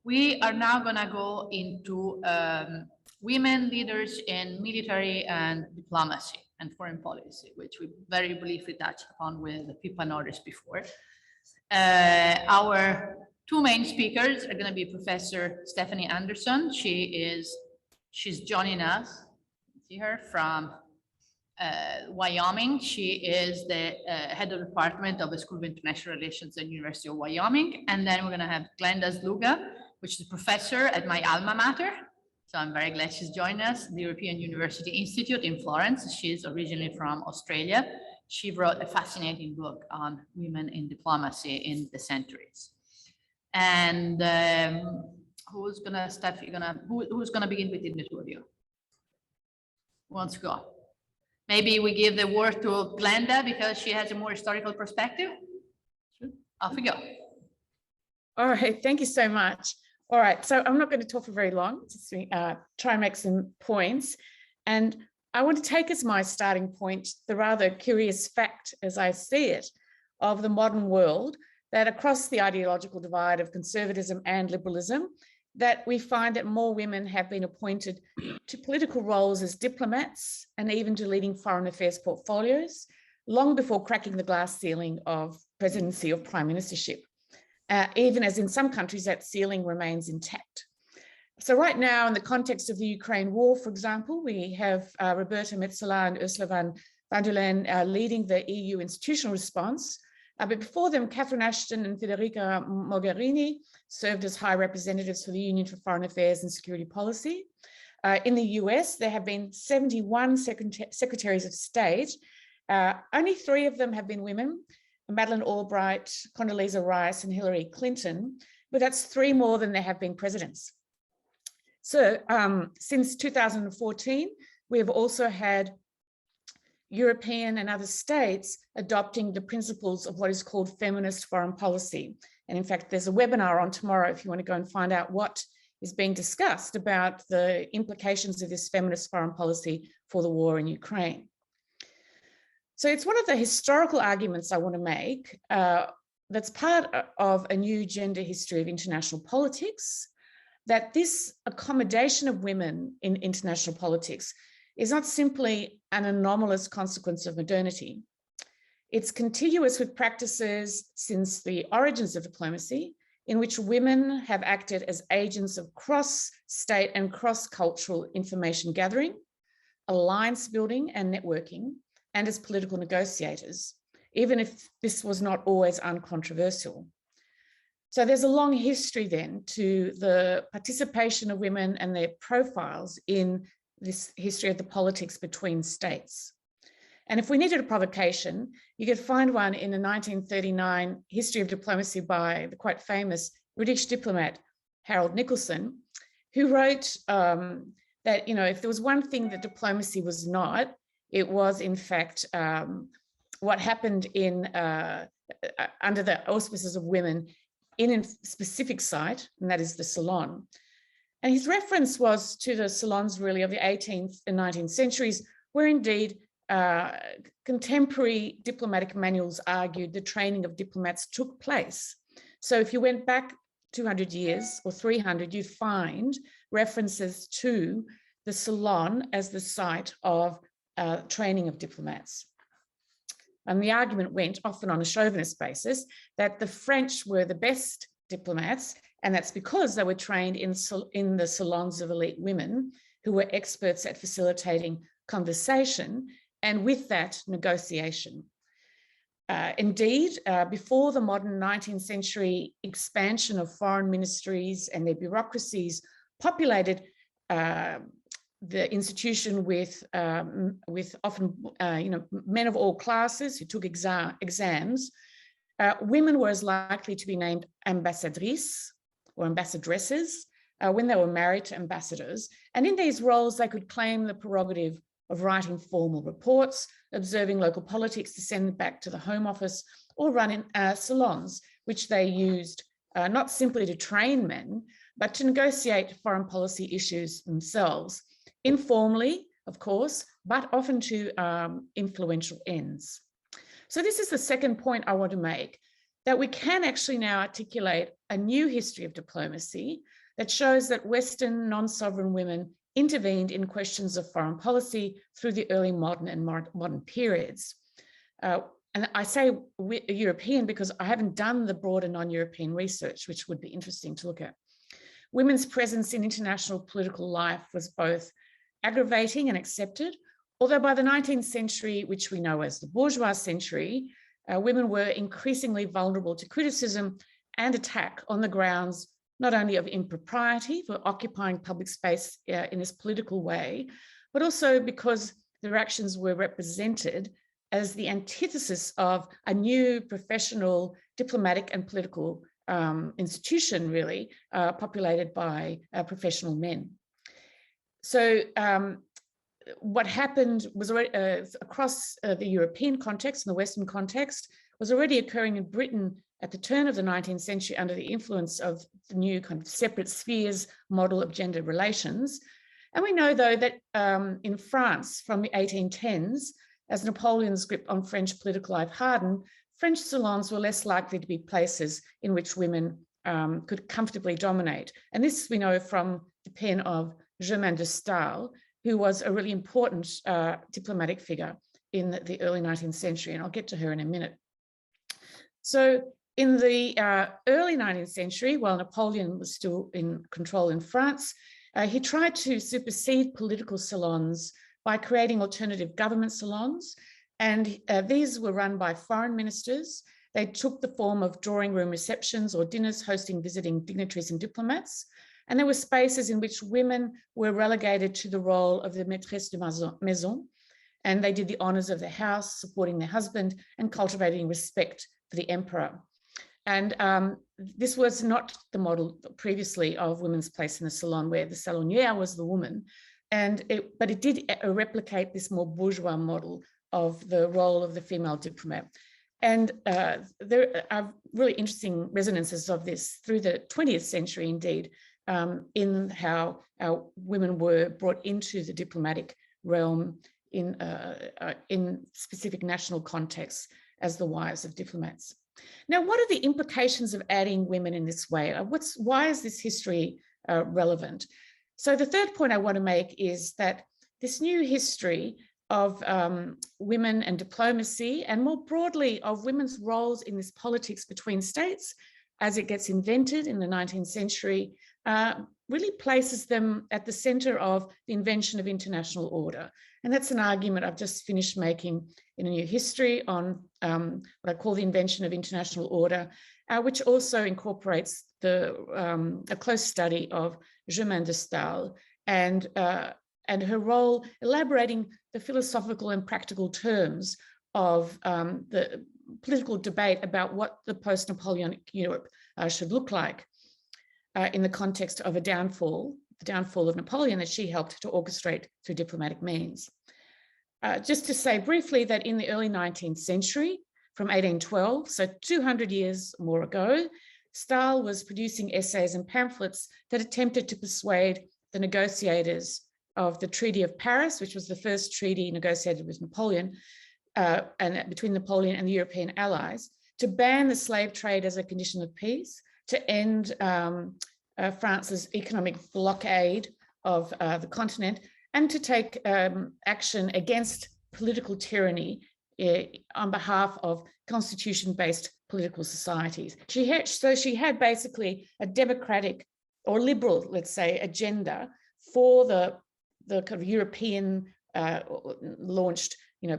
We are now going to go into women leaders in military and diplomacy and foreign policy, which we very briefly touched upon with Pippa Norris before. Our two main speakers are going to be Professor Stephanie Andersen. She's joining us, see her, from Wyoming. She is the head of the department of the School of International Relations at University of Wyoming. And then we're going to have Glenda Sluga, which is a professor at my alma mater. So I'm very glad she's joined us, the European University Institute in Florence. She's originally from Australia. She wrote a fascinating book on women in diplomacy in the centuries. And who's gonna begin with the two of you? Who wants to go? Maybe we give the word to Glenda because she has a more historical perspective. Off we go. All right, thank you so much. All right, so I'm not going to talk for very long, just try and make some points. And I want to take as my starting point the rather curious fact, as I see it, of the modern world, that across the ideological divide of conservatism and liberalism, that we find that more women have been appointed to political roles as diplomats and even to leading foreign affairs portfolios, long before cracking the glass ceiling of presidency or prime ministership. Even as in some countries that ceiling remains intact. So right now, in the context of the Ukraine war, for example, we have Roberta Metsola and Ursula von der Leyen leading the EU institutional response. But before them, Catherine Ashton and Federica Mogherini served as high representatives for the Union for Foreign Affairs and Security Policy. In the US, there have been 71 secretaries of state. Only 3 of them have been women. Madeleine Albright, Condoleezza Rice, and Hillary Clinton, but that's 3 more than there have been presidents. So since 2014, we have also had European and other states adopting the principles of what is called feminist foreign policy. And in fact, there's a webinar on tomorrow if you want to go and find out what is being discussed about the implications of this feminist foreign policy for the war in Ukraine. So it's one of the historical arguments I want to make that's part of a new gender history of international politics, that this accommodation of women in international politics is not simply an anomalous consequence of modernity. It's contiguous with practices since the origins of diplomacy, in which women have acted as agents of cross-state and cross-cultural information gathering, alliance building and networking, and as political negotiators, even if this was not always uncontroversial. So there's a long history then to the participation of women and their profiles in this history of the politics between states. And if we needed a provocation, you could find one in a 1939 history of diplomacy by the quite famous British diplomat, Harold Nicholson, who wrote that, if there was one thing that diplomacy was not, it was, in fact, what happened in under the auspices of women in a specific site, and that is the salon. And his reference was to the salons really of the 18th and 19th centuries, where indeed contemporary diplomatic manuals argued the training of diplomats took place. So if you went back 200 years or 300, you'd find references to the salon as the site of training of diplomats. And the argument went, often on a chauvinist basis, that the French were the best diplomats, and that's because they were trained in the salons of elite women who were experts at facilitating conversation and with that negotiation. Indeed, before the modern 19th century expansion of foreign ministries and their bureaucracies populated the institution with often men of all classes who took exams, women were as likely to be named ambassadrices or ambassadresses when they were married to ambassadors. And in these roles, they could claim the prerogative of writing formal reports, observing local politics to send back to the Home Office, or running salons, which they used not simply to train men, but to negotiate foreign policy issues themselves, informally, of course, but often to influential ends. So this is the second point I want to make. that we can actually now articulate a new history of diplomacy that shows that Western non-sovereign women intervened in questions of foreign policy through the early modern and modern periods. And I say European because I haven't done the broader non-European research, which would be interesting to look at. Women's presence in international political life was both aggravating and accepted, although by the 19th century, which we know as the bourgeois century, women were increasingly vulnerable to criticism and attack on the grounds not only of impropriety for occupying public space in this political way, but also because their actions were represented as the antithesis of a new professional diplomatic and political institution, really, populated by professional men. So what happened was already across the European context and the Western context was already occurring in Britain at the turn of the 19th century under the influence of the new kind of separate spheres model of gender relations. And we know, though, that in France from the 1810s, as Napoleon's grip on French political life hardened, French salons were less likely to be places in which women could comfortably dominate. And this we know from the pen of Germaine de Stael, who was a really important diplomatic figure in the early 19th century, and I'll get to her in a minute. So in the early 19th century, while Napoleon was still in control in France, he tried to supersede political salons by creating alternative government salons. And these were run by foreign ministers. They took the form of drawing room receptions or dinners hosting visiting dignitaries and diplomats. And there were spaces in which women were relegated to the role of the maîtresse de maison. And they did the honors of the house, supporting their husband and cultivating respect for the emperor. And this was not the model previously of women's place in the salon, where the salonière was the woman. But it did replicate this more bourgeois model of the role of the female diplomat. And there are really interesting resonances of this through the 20th century, indeed, in how women were brought into the diplomatic realm in specific national contexts as the wives of diplomats. Now, what are the implications of adding women in this way? Why is this history relevant? So the third point I want to make is that this new history of women and diplomacy, and more broadly of women's roles in this politics between states as it gets invented in the 19th century, really places them at the center of the invention of international order. And that's an argument I've just finished making in A New History on what I call the invention of international order, which also incorporates a close study of Germaine de Stael and her role elaborating the philosophical and practical terms of the political debate about what the post-Napoleonic Europe should look like in the context of the downfall of Napoleon that she helped to orchestrate through diplomatic means. Just to say briefly that in the early 19th century, from 1812, so 200 years more ago, Stael was producing essays and pamphlets that attempted to persuade the negotiators of the Treaty of Paris, which was the first treaty negotiated with Napoleon and between Napoleon and the European allies, to ban the slave trade as a condition of peace, to end France's economic blockade of the continent, and to take action against political tyranny on behalf of constitution-based political societies. She had basically a democratic or liberal, let's say, agenda for the kind of European launched,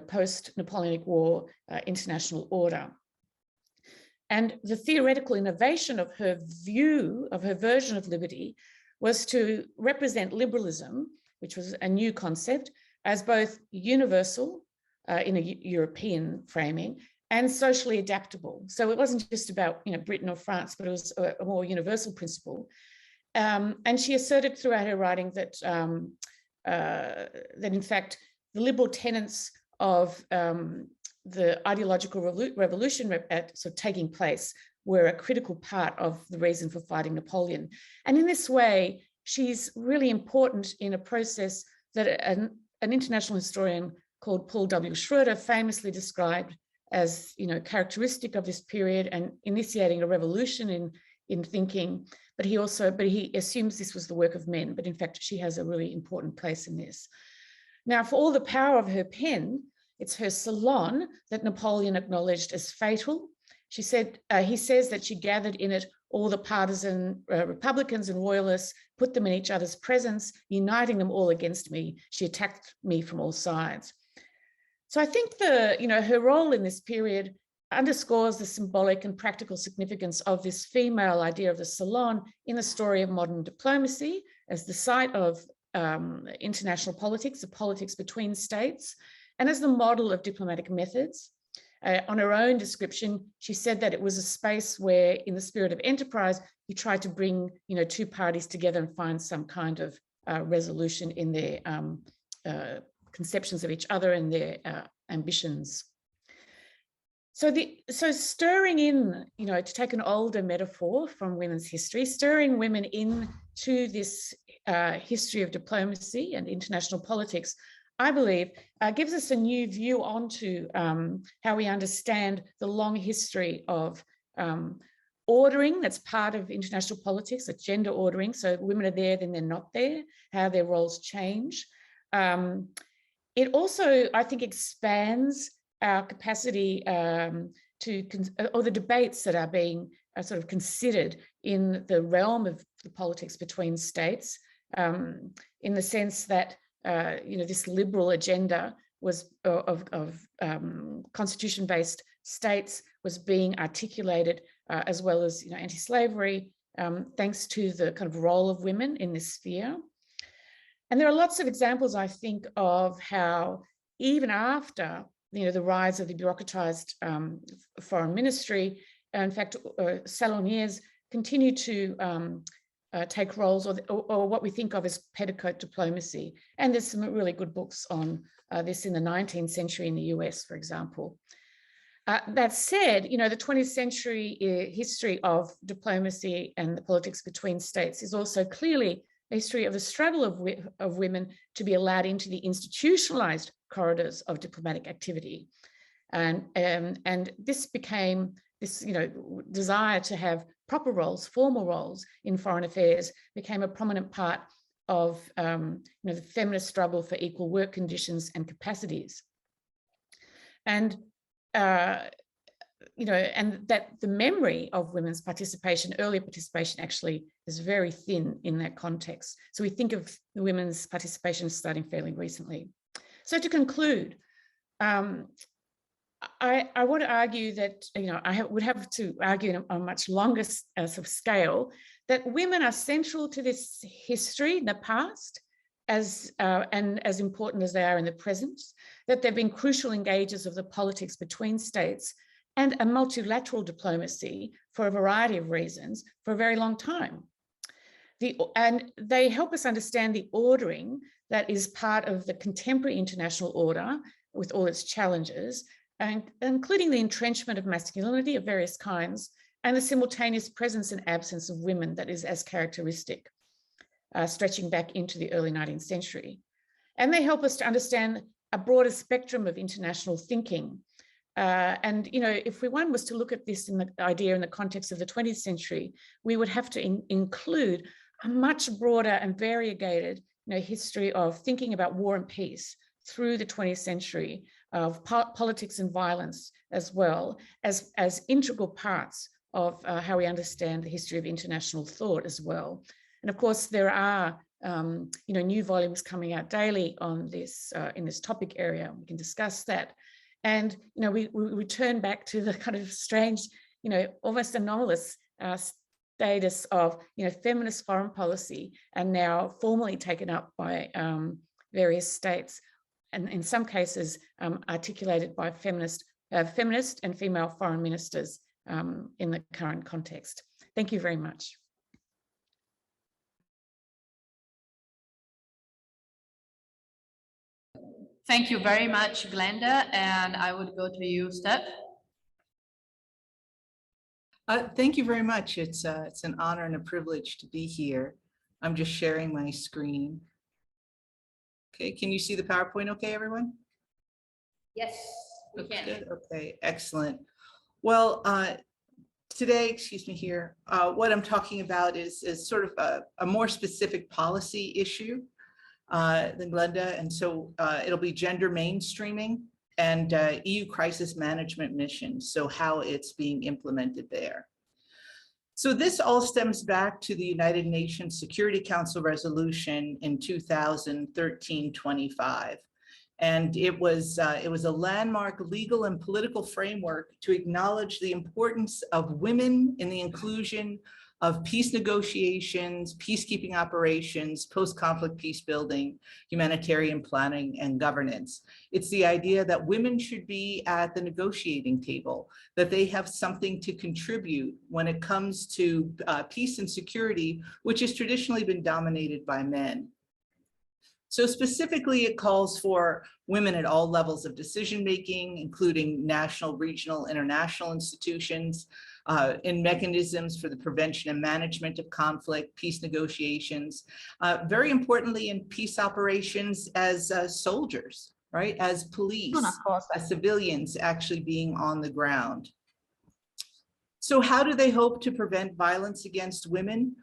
post-Napoleonic War international order. And the theoretical innovation of her view, of her version of liberty, was to represent liberalism, which was a new concept, as both universal in a European framing and socially adaptable. So it wasn't just about Britain or France, but it was a more universal principle. And she asserted throughout her writing that in fact the liberal tenets of the ideological revolution taking place were a critical part of the reason for fighting Napoleon. And in this way, she's really important in a process that an international historian called Paul W. Schroeder famously described as, you know, characteristic of this period and initiating a revolution in thinking. But he assumes this was the work of men, but in fact, she has a really important place in this. Now, for all the power of her pen, it's her salon that Napoleon acknowledged as fatal. She said, he says that she gathered in it all the partisan Republicans and Royalists, put them in each other's presence, uniting them all against me. She attacked me from all sides. So I think her role in this period underscores the symbolic and practical significance of this female idea of the salon in the story of modern diplomacy as the site of international politics, the politics between states, and as the model of diplomatic methods. On her own description, she said that it was a space where, in the spirit of enterprise, you tried to bring, you know, two parties together and find some kind of resolution in their conceptions of each other and their ambitions. So stirring in, you know, to take an older metaphor from women's history, stirring women into this history of diplomacy and international politics, I believe, gives us a new view onto how we understand the long history of ordering that's part of international politics, like gender ordering. So women are there, then they're not there, how their roles change. It also, I think, expands our capacity or the debates that are being sort of considered in the realm of the politics between states, in the sense that this liberal agenda was of constitution-based states was being articulated, as well as, you know, anti-slavery, thanks to the kind of role of women in this sphere. And there are lots of examples, I think, of how even after, you know, the rise of the bureaucratized foreign ministry, in fact, saloniers continue to take roles or what we think of as petticoat diplomacy. And there's some really good books on this in the 19th century in the US, for example. That said, you know, the 20th century history of diplomacy and the politics between states is also clearly a history of the struggle of women to be allowed into the institutionalized corridors of diplomatic activity. And this became this, you know, desire to have proper roles, formal roles in foreign affairs became a prominent part of the feminist struggle for equal work conditions and capacities. And and that the memory of women's participation, earlier participation, actually is very thin in that context. So we think of the women's participation starting fairly recently. So to conclude, I want to argue that, you know, I would have to argue on a much longer sort of scale that women are central to this history in the past, and as important as they are in the present, that they've been crucial engagers of the politics between states and a multilateral diplomacy for a variety of reasons for a very long time. And they help us understand the ordering that is part of the contemporary international order with all its challenges, and including the entrenchment of masculinity of various kinds and the simultaneous presence and absence of women that is as characteristic, stretching back into the early 19th century. And they help us to understand a broader spectrum of international thinking. And, you know, if one was to look at this in the idea in the context of the 20th century, we would have to include a much broader and variegated, you know, history of thinking about war and peace through the 20th century, of politics and violence, as well as integral parts of how we understand the history of international thought as well. And of course, there are new volumes coming out daily on this in this topic area. We can discuss that. And, you know, we return back to the kind of strange, you know, almost anomalous status of, you know, feminist foreign policy, and now formally taken up by various states, and in some cases articulated by feminist and female foreign ministers in the current context. Thank you very much. Thank you very much, Glenda, and I would go to you, Steph. Thank you very much. It's an honor and a privilege to be here. I'm just sharing my screen. Okay, can you see the PowerPoint okay, everyone? Yes. We Looks can. good. Okay, excellent. Well, today, excuse me here, what I'm talking about is sort of a more specific policy issue than Glenda. And so it'll be gender mainstreaming and EU crisis management mission. So how it's being implemented there. So this all stems back to the United Nations Security Council resolution in 2013-25. And it was a landmark legal and political framework to acknowledge the importance of women in the inclusion of peace negotiations, peacekeeping operations, post-conflict peace building, humanitarian planning, and governance. It's the idea that women should be at the negotiating table, that they have something to contribute when it comes to peace and security, which has traditionally been dominated by men. So specifically, it calls for women at all levels of decision-making, including national, regional, international institutions, in mechanisms for the prevention and management of conflict, peace negotiations, very importantly in peace operations as soldiers, right? As police, as civilians actually being on the ground. So how do they hope to prevent violence against women?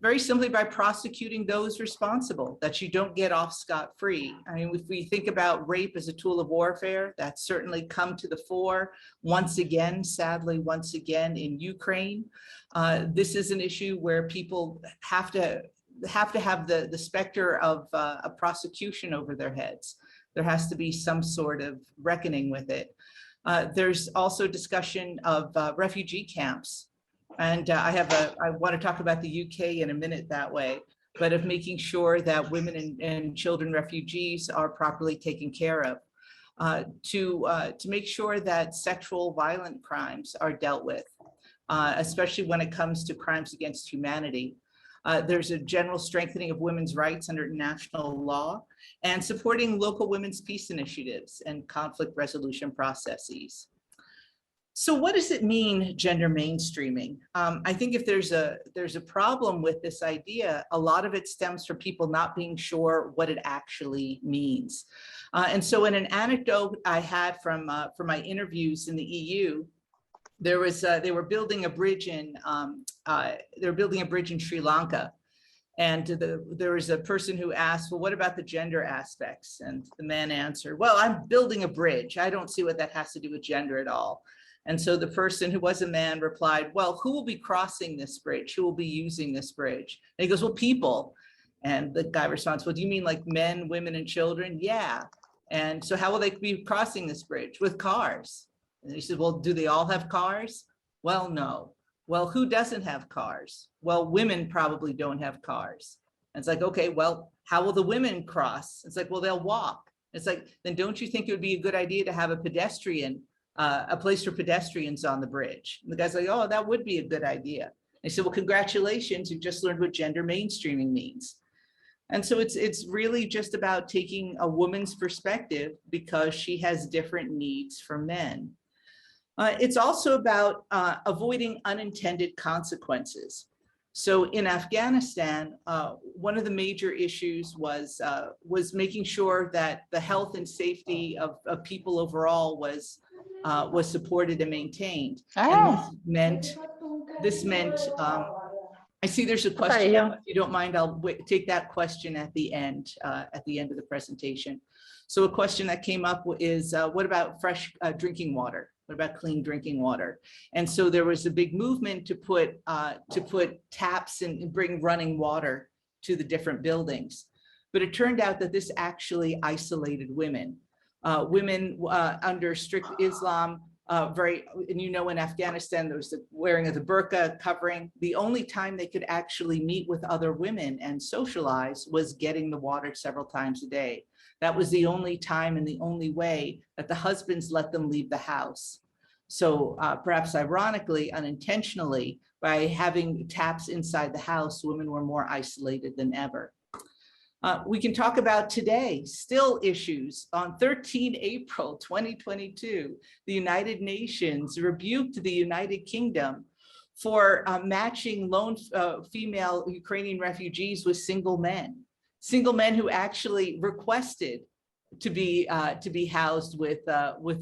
Very simply by prosecuting those responsible, that you don't get off scot-free. I mean, if we think about rape as a tool of warfare, that's certainly come to the fore once again, sadly, once again in Ukraine. This is an issue where people have to have the specter of a prosecution over their heads. There has to be some sort of reckoning with it. There's also discussion of refugee camps. And I want to talk about the UK in a minute that way, but of making sure that women and children refugees are properly taken care of, to make sure that sexual violent crimes are dealt with, especially when it comes to crimes against humanity. There's a general strengthening of women's rights under international law and supporting local women's peace initiatives and conflict resolution processes. So what does it mean, gender mainstreaming? I think if there's a problem with this idea, a lot of it stems from people not being sure what it actually means. And so in an anecdote I had from my interviews in the EU, they were building a bridge in Sri Lanka. And there was a person who asked, well, what about the gender aspects? And the man answered, well, I'm building a bridge. I don't see what that has to do with gender at all. And so the person who was a man replied, well, who will be crossing this bridge? Who will be using this bridge? And he goes, well, people. And the guy responds, well, do you mean like men, women, and children? Yeah. And so how will they be crossing this bridge? With cars. And he said, well, do they all have cars? Well, no. Well, who doesn't have cars? Well, women probably don't have cars. And it's like, okay, well, how will the women cross? It's like, well, they'll walk. It's like, then don't you think it would be a good idea to have a pedestrian, a place for pedestrians on the bridge? And the guy's like, oh, that would be a good idea. And he said, well, congratulations, you just learned what gender mainstreaming means. And so it's really just about taking a woman's perspective because she has different needs from men. It's also about avoiding unintended consequences. So in Afghanistan, one of the major issues was making sure that the health and safety of people overall was supported and maintained. And this meant I see there's a question. If you don't mind, I'll take that question at the end of the presentation. So a question that came up is, what about fresh drinking water? What about clean drinking water? And so there was a big movement to put taps and bring running water to the different buildings. But it turned out that this actually isolated women. Women under strict Islam, and you know, in Afghanistan, there was the wearing of the burqa covering. The only time they could actually meet with other women and socialize was getting the water several times a day. That was the only time and the only way that the husbands let them leave the house. So perhaps ironically, unintentionally, by having taps inside the house, women were more isolated than ever. We can talk about today, still issues. On 13 April 2022, the United Nations rebuked the United Kingdom for matching lone female Ukrainian refugees with single men who actually requested to be housed with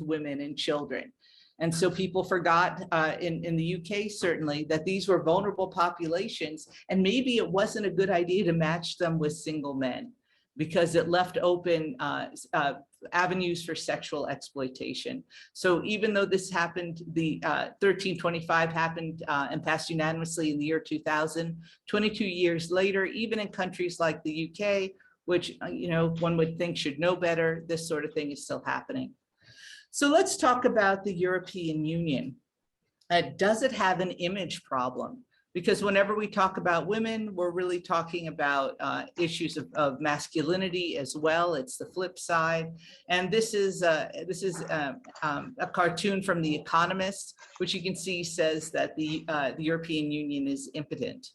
women and children. And so people forgot in the UK, certainly, that these were vulnerable populations, and maybe it wasn't a good idea to match them with single men, because it left open avenues for sexual exploitation. So even though this happened, the 1325 happened and passed unanimously in the year 2000, 22 years later, even in countries like the UK, which one would think should know better, this sort of thing is still happening. So let's talk about the European Union. Does it have an image problem? Because whenever we talk about women, we're really talking about issues of masculinity as well. It's the flip side. And this is a cartoon from The Economist, which you can see says that the European Union is impotent.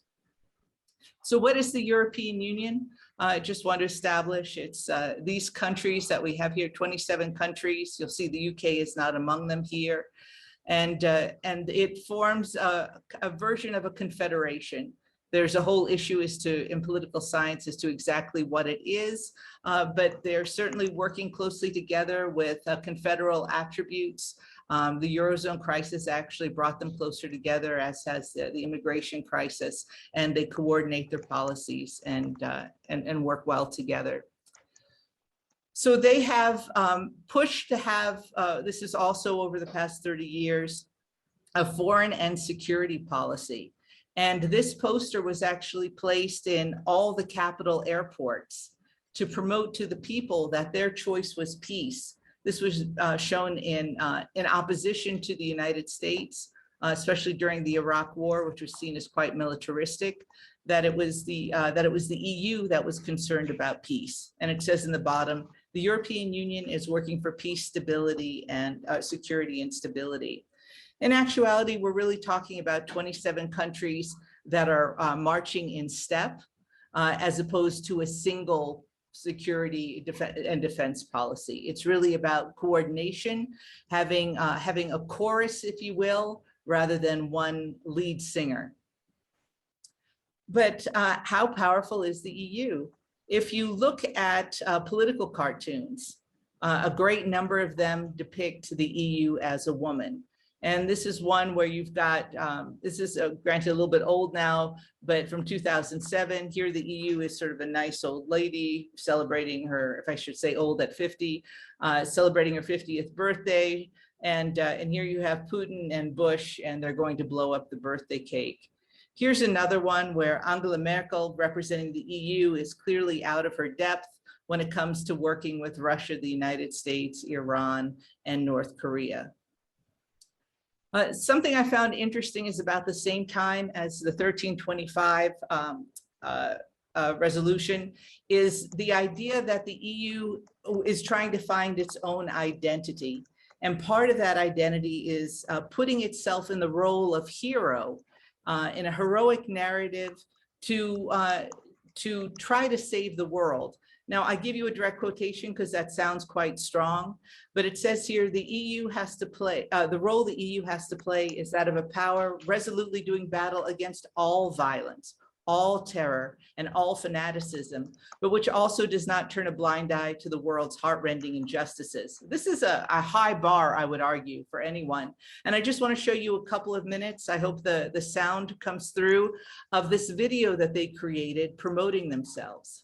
So what is the European Union? I just want to establish it's these countries that we have here, 27 countries. You'll see the UK is not among them here. And it forms a version of a confederation. There's a whole issue in political science as to exactly what it is, but they're certainly working closely together with confederal attributes. The Eurozone crisis actually brought them closer together, as has the immigration crisis, and they coordinate their policies and work well together. So they have pushed to have, this is also over the past 30 years, a foreign and security policy. And this poster was actually placed in all the capital airports to promote to the people that their choice was peace. This was shown in opposition to the United States, especially during the Iraq War, which was seen as quite militaristic, that it was the EU that was concerned about peace. And it says in the bottom, the European Union is working for peace, stability, and security and stability. In actuality, we're really talking about 27 countries that are marching in step, as opposed to a single security and defense policy. It's really about coordination, having a chorus, if you will, rather than one lead singer. But how powerful is the EU? If you look at political cartoons, a great number of them depict the EU as a woman. And this is one where you've got, this is granted a little bit old now, but from 2007, here the EU is sort of a nice old lady celebrating her, if I should say old at 50, celebrating her 50th birthday. And here you have Putin and Bush, and they're going to blow up the birthday cake. Here's another one where Angela Merkel, representing the EU, is clearly out of her depth when it comes to working with Russia, the United States, Iran, and North Korea. Something I found interesting is about the same time as the 1325 resolution is the idea that the EU is trying to find its own identity. And part of that identity is putting itself in the role of hero, in a heroic narrative to try to save the world. Now, I give you a direct quotation because that sounds quite strong, but it says here, the EU has to play, the role the EU has to play is that of a power resolutely doing battle against all violence, all terror, and all fanaticism, but which also does not turn a blind eye to the world's heartrending injustices. This is a high bar, I would argue, for anyone. And I just want to show you a couple of minutes. I hope the sound comes through of this video that they created promoting themselves.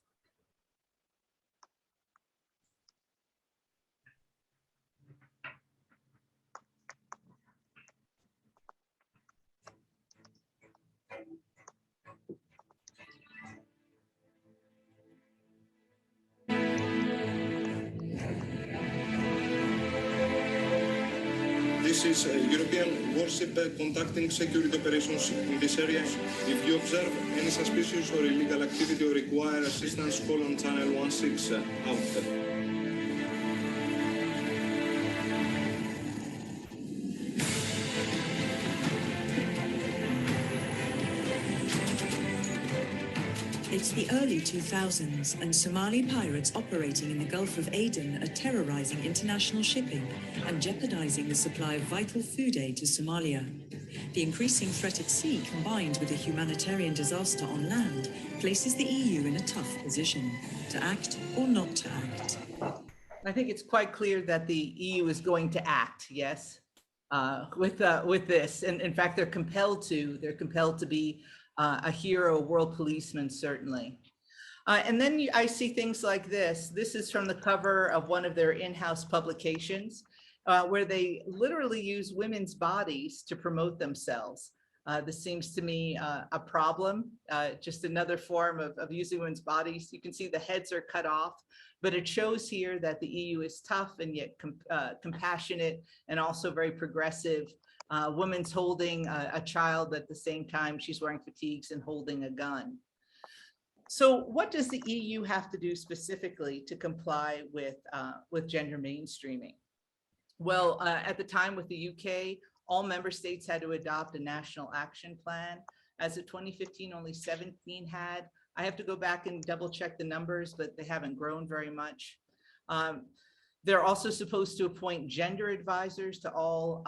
This is a European warship conducting security operations in this area. If you observe any suspicious or illegal activity or require assistance, call on channel 16 out there. It's the early 2000s, and Somali pirates operating in the Gulf of Aden are terrorizing international shipping and jeopardizing the supply of vital food aid to Somalia. The increasing threat at sea, combined with a humanitarian disaster on land, places the EU in a tough position to act or not to act. I think it's quite clear that the EU is going to act, yes, with this. And in fact, they're compelled to. They're compelled to be a hero, a world policeman, certainly. And then I see things like this. This is from the cover of one of their in-house publications, where they literally use women's bodies to promote themselves. This seems to me a problem, just another form of using women's bodies. You can see the heads are cut off, but it shows here that the EU is tough and yet compassionate and also very progressive. Woman's holding a child at the same time she's wearing fatigues and holding a gun. So what does the EU have to do specifically to comply with gender mainstreaming? Well, at the time with the UK, all member states had to adopt a national action plan. As of 2015, only 17 had. I have to go back and double check the numbers, but they haven't grown very much. They're also supposed to appoint gender advisors to all,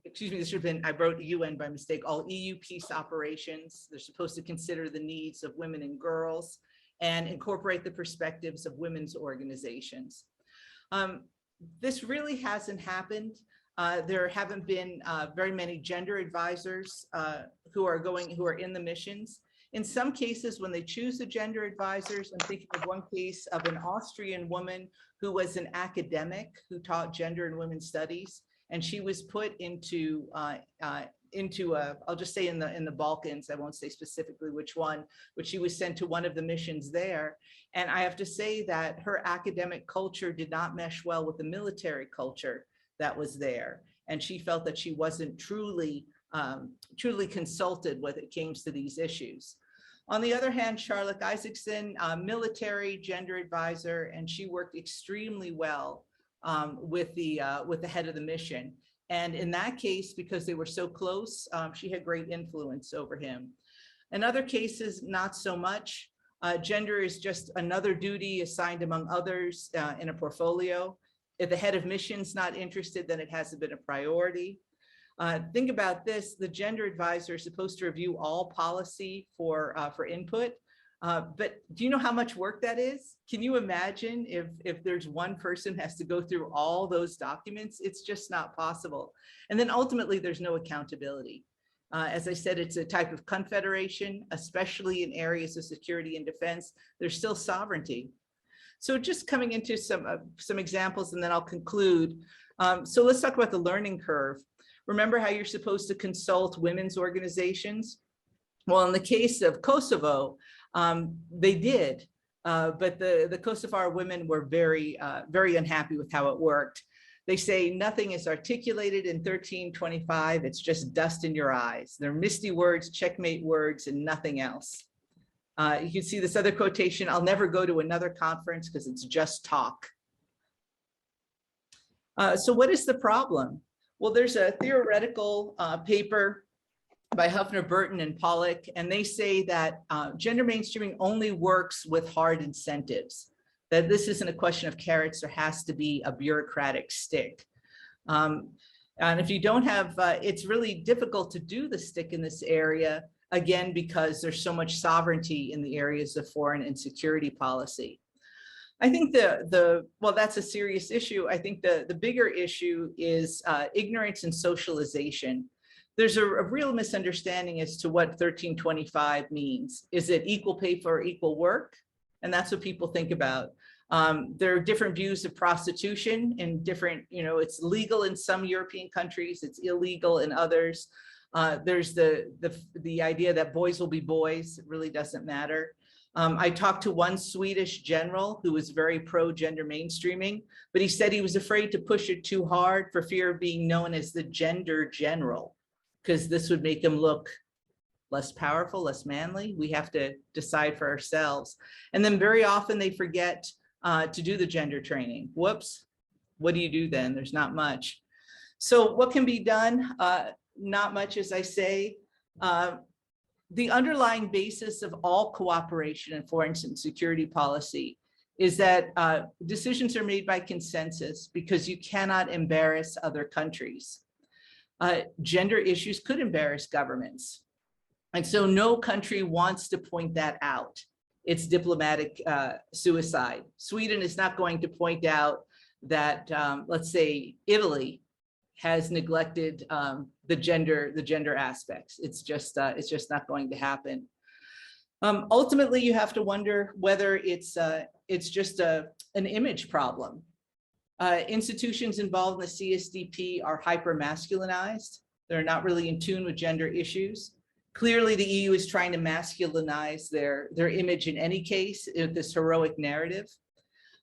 excuse me, this should have been, I wrote UN by mistake, all EU peace operations. They're supposed to consider the needs of women and girls and incorporate the perspectives of women's organizations. This really hasn't happened. There haven't been very many gender advisors who are in the missions. In some cases, when they choose the gender advisors, I'm thinking of one case of an Austrian woman who was an academic who taught gender and women's studies, and she was put into I'll just say in the Balkans, I won't say specifically which one, but she was sent to one of the missions there. And I have to say that her academic culture did not mesh well with the military culture that was there. And she felt that she wasn't truly consulted when it came to these issues. On the other hand, Charlotte Isaacson, military gender advisor, and she worked extremely well with the head of the mission. And in that case, because they were so close, she had great influence over him. In other cases, not so much. Gender is just another duty assigned among others in a portfolio. If the head of mission's not interested, then it hasn't been a priority. Think about this, the gender advisor is supposed to review all policy for input, but do you know how much work that is? Can you imagine if there's one person has to go through all those documents? It's just not possible. And then ultimately there's no accountability. As I said, it's a type of confederation, especially in areas of security and defense. There's still sovereignty. So just coming into some examples, and then I'll conclude. So let's talk about the learning curve. Remember how you're supposed to consult women's organizations? Well, in the case of Kosovo, they did, but the Kosovar women were very unhappy with how it worked. They say nothing is articulated in 1325. It's just dust in your eyes. They're misty words, checkmate words, and nothing else. You can see this other quotation, I'll never go to another conference because it's just talk. So what is the problem? Well, there's a theoretical paper by Huffner, Burton, and Pollock, and they say that gender mainstreaming only works with hard incentives, that this isn't a question of carrots, there has to be a bureaucratic stick. And if you don't have, it's really difficult to do the stick in this area, again, because there's so much sovereignty in the areas of foreign and security policy. I think well, that's a serious issue. I think the bigger issue is ignorance and socialization. There's a real misunderstanding as to what 1325 means. Is it equal pay for equal work? And that's what people think about. There are different views of prostitution in different, it's legal in some European countries, it's illegal in others. There's the idea that boys will be boys, it really doesn't matter. I talked to one Swedish general who was very pro-gender mainstreaming, but he said he was afraid to push it too hard for fear of being known as the gender general, because this would make him look less powerful, less manly. We have to decide for ourselves. And then very often they forget to do the gender training. Whoops, what do you do then? There's not much. So what can be done? Not much, as I say. The underlying basis of all cooperation in foreign and security policy is that decisions are made by consensus because you cannot embarrass other countries. Gender issues could embarrass governments. And so no country wants to point that out. it's diplomatic suicide. Sweden is not going to point out that, let's say, Italy has neglected the gender aspects. It's just not going to happen. Ultimately, you have to wonder whether it's just an image problem. Institutions involved in the CSDP are hyper-masculinized. They're not really in tune with gender issues. Clearly, the EU is trying to masculinize their image in any case, in this heroic narrative.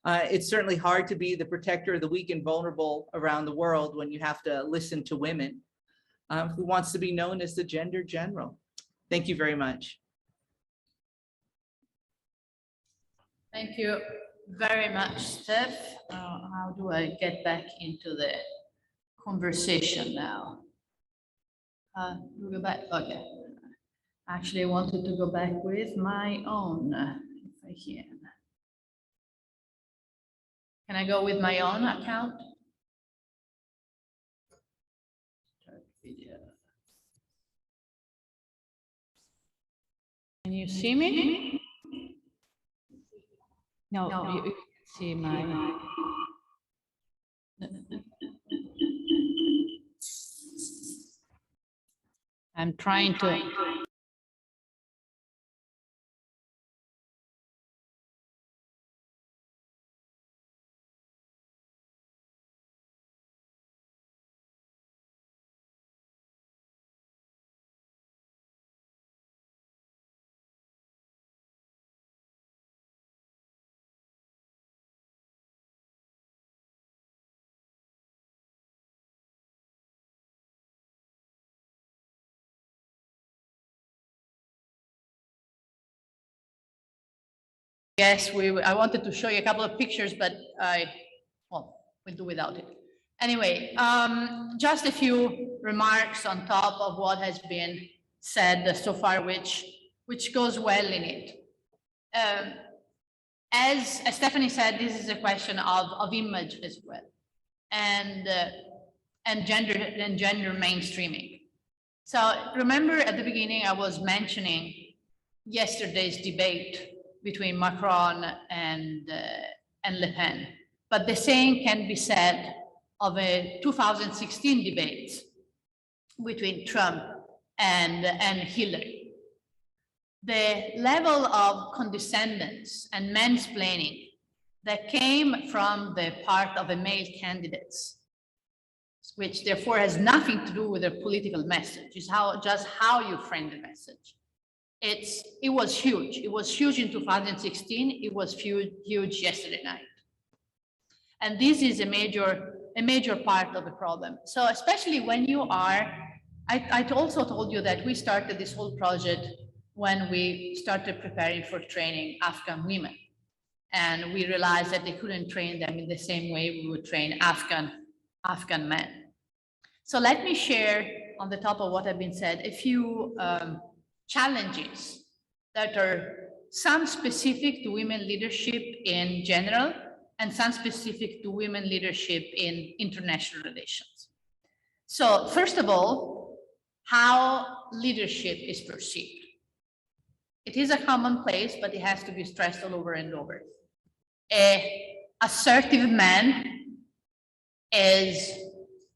It's certainly hard to be the protector of the weak and vulnerable around the world when you have to listen to women. Who wants to be known as the gender general? Thank you very much. Thank you very much, Steph. How do I get back into the conversation now? We'll go back. Okay. Actually, I wanted to go back with my own, if I can. Can I go with my own account? Can you see me? No, you can see my. I'm trying to. Yes, I wanted to show you a couple of pictures, but we'll do without it. Anyway, just a few remarks on top of what has been said so far, which goes well in it. As Stephanie said, this is a question of image as well, and gender mainstreaming. So remember at the beginning, I was mentioning yesterday's debate between Macron and Le Pen. But the same can be said of a 2016 debate between Trump and Hillary. The level of condescendence and mansplaining that came from the part of the male candidates, which therefore has nothing to do with their political message, is just how you frame the message. It was huge. It was huge in 2016. It was huge yesterday night. And this is a major part of the problem. So especially when you are, I also told you that we started this whole project when we started preparing for training Afghan women. And we realized that they couldn't train them in the same way we would train Afghan men. So let me share on the top of what has been said, a few challenges that are some specific to women leadership in general and some specific to women leadership in international relations. So first of all, how leadership is perceived. It is a commonplace, but it has to be stressed all over and over. An assertive man is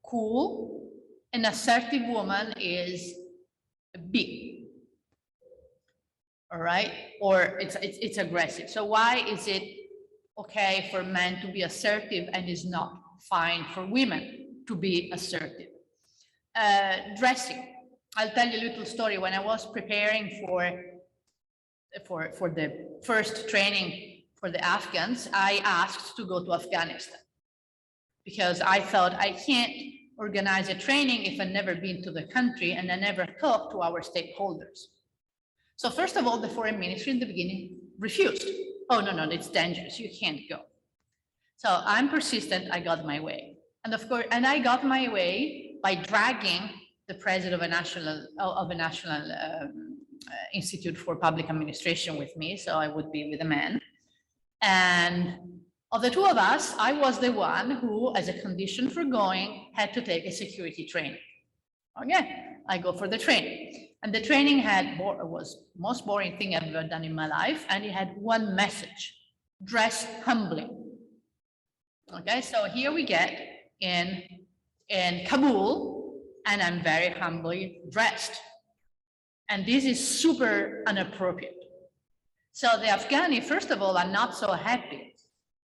cool, an assertive woman is big. All right, or it's aggressive. So why is it okay for men to be assertive and is not fine for women to be assertive? Dressing. I'll tell you a little story. When I was preparing for the first training for the Afghans, I asked to go to Afghanistan because I thought I can't organize a training if I've never been to the country and I never talked to our stakeholders. So first of all, the foreign ministry in the beginning refused. Oh, no, it's dangerous. You can't go. So I'm persistent. I got my way. And of course, I got my way by dragging the president of a national Institute for Public Administration with me. So I would be with a man. And of the two of us, I was the one who, as a condition for going, had to take a security training. Okay, I go for the training. And the training was most boring thing I've ever done in my life. And it had one message: dress humbly. Okay, so here we get in Kabul, and I'm very humbly dressed. And this is super inappropriate. So the Afghani, first of all, are not so happy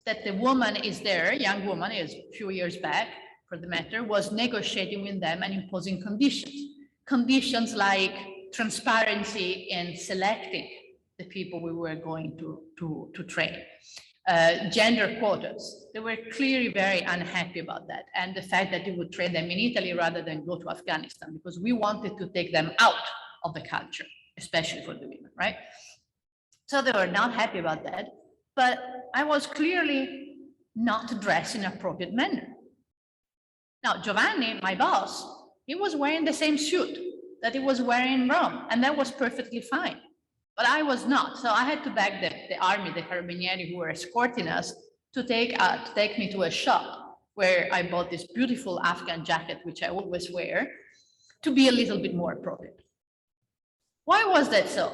that the woman is there, young woman is a few years back, for the matter, was negotiating with them and imposing conditions. Conditions like transparency in selecting the people we were going to train. Gender quotas. They were clearly very unhappy about that. And the fact that they would train them in Italy rather than go to Afghanistan, because we wanted to take them out of the culture, especially for the women, right? So they were not happy about that, but I was clearly not dressed in an appropriate manner. Now, Giovanni, my boss, he was wearing the same suit that he was wearing in Rome, and that was perfectly fine. But I was not, so I had to beg the army, the carabinieri who were escorting us, to take me to a shop where I bought this beautiful Afghan jacket, which I always wear, to be a little bit more appropriate. Why was that so?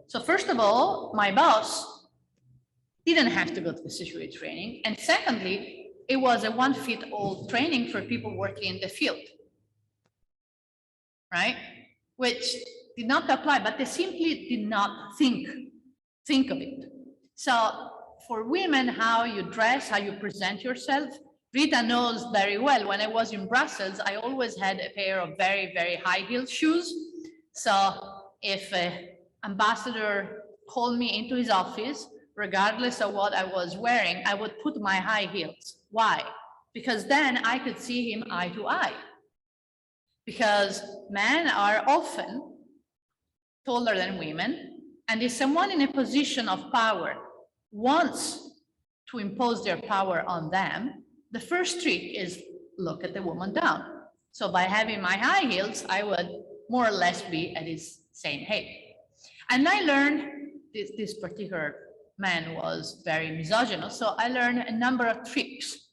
So first of all, my boss didn't have to go to the security training. And secondly, it was a one-fit-all training for people working in the field, right? Which did not apply, but they simply did not think of it. So for women, how you dress, how you present yourself, Rita knows very well. When I was in Brussels, I always had a pair of very, very high heel shoes. So if an ambassador called me into his office, regardless of what I was wearing, I would put my high heels. Why? Because then I could see him eye to eye. Because men are often taller than women, and if someone in a position of power wants to impose their power on them, the first trick is look at the woman down. So by having my high heels, I would more or less be at his same height. And I learned, this particular man was very misogynist, so I learned a number of tricks.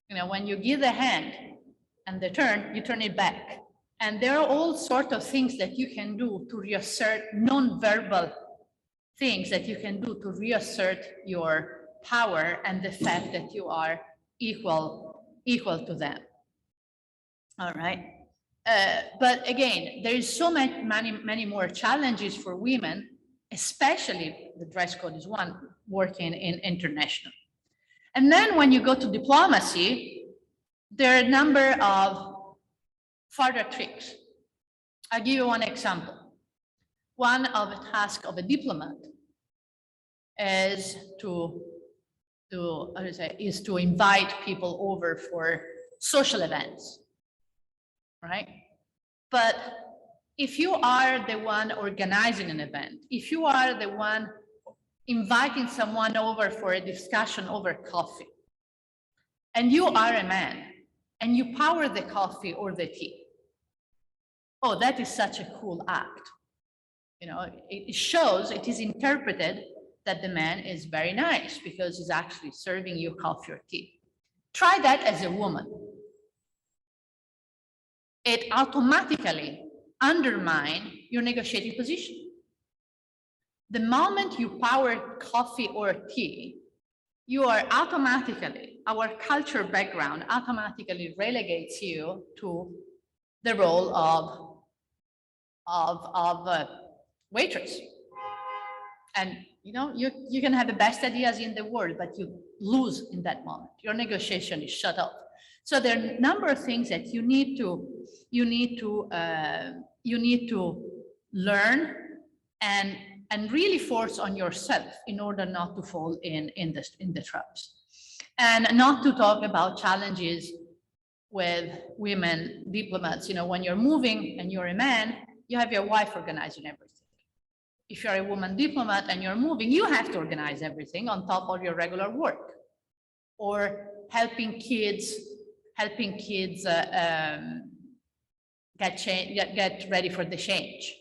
You know, when you give the hand and the turn, you turn it back. And there are all sorts of things that you can do to reassert, non-verbal things that you can do to reassert your power and the fact that you are equal to them. All right. But again, there is so many more challenges for women, especially the dress code is one, working in international. And then when you go to diplomacy, there are a number of further tricks. I'll give you one example. One of the tasks of a diplomat is to invite people over for social events, right? But if you are the one organizing an event, if you are the one inviting someone over for a discussion over coffee, and you are a man, and you power the coffee or the tea, oh, that is such a cool act. You know, it shows, it is interpreted that the man is very nice because he's actually serving you coffee or tea. Try that as a woman. It automatically undermines your negotiating position. The moment you power coffee or tea, you are automatically, our culture background automatically relegates you to the role of waitress. And you know, you can have the best ideas in the world, but you lose in that moment. Your negotiation is shut off. So there are a number of things that you need to learn and really force on yourself in order not to fall in the traps. And not to talk about challenges with women diplomats. You know, when you're moving and you're a man, you have your wife organizing everything. If you're a woman diplomat and you're moving, you have to organize everything on top of your regular work, or helping kids get ready for the change.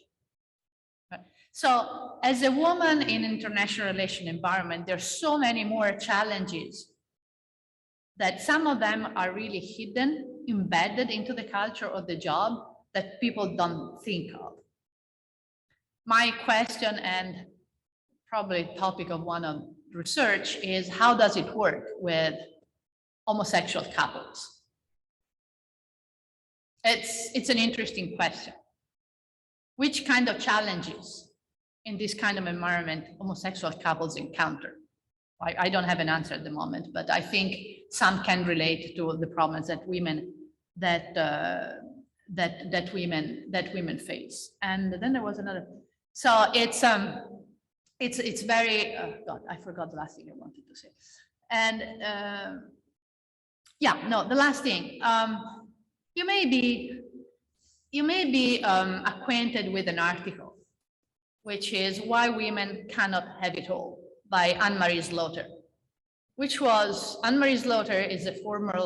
So as a woman in international relation environment, there's so many more challenges that some of them are really hidden, embedded into the culture of the job that people don't think of. my question and probably topic of one of research is how does it work with homosexual couples? It's an interesting question. Which kind of challenges in this kind of environment homosexual couples encounter? I don't have an answer at the moment, but I think some can relate to the problems that women women face. And then there was another. So it's very God, I forgot the last thing I wanted to say. And yeah, no, the last thing. You may be acquainted with an article, which is Why Women Cannot Have It All by Anne-Marie Slaughter, which was, Anne-Marie Slaughter is a former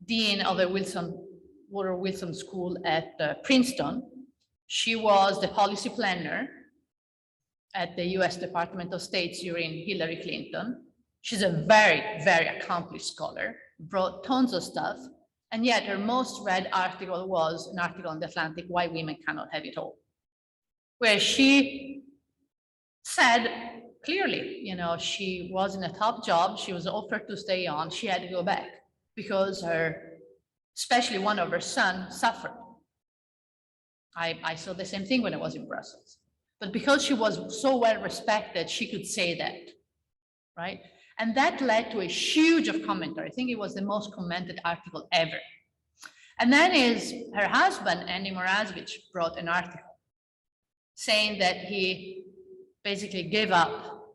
dean of a Woodrow Wilson School at Princeton. She was the policy planner at the US Department of State during Hillary Clinton. She's a very, very accomplished scholar, wrote tons of stuff. And yet her most read article was an article on the Atlantic, Why Women Cannot Have It All, where she said clearly, you know, she was in a top job, she was offered to stay on, she had to go back because especially one of her sons suffered. I saw the same thing when I was in Brussels. But because she was so well respected, she could say that, right? And that led to a huge of commentary. I think it was the most commented article ever. And then her husband, Andy Morazovich, wrote an article saying that he basically gave up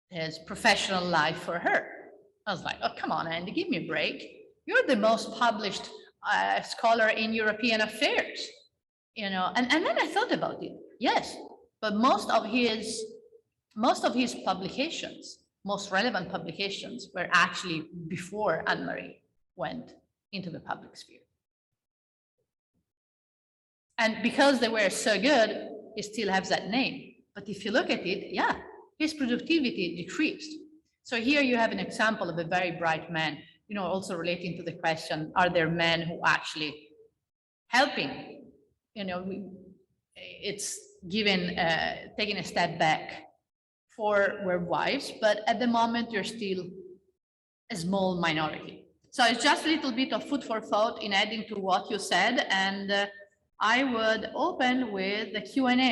his professional life for her. I was like, oh, come on, Andy, give me a break. You're the most published scholar in European affairs, you know. And then I thought about it. Yes, but most of his publications, most relevant publications, were actually before Anne-Marie went into the public sphere. And because they were so good, he still has that name. But if you look at it, yeah, his productivity decreased. So here you have an example of a very bright man, you know, also relating to the question, are there men who actually helping? You know, it's given, taking a step back for their wives, but at the moment you're still a small minority. So it's just a little bit of food for thought in adding to what you said, and I would open with the Q&A.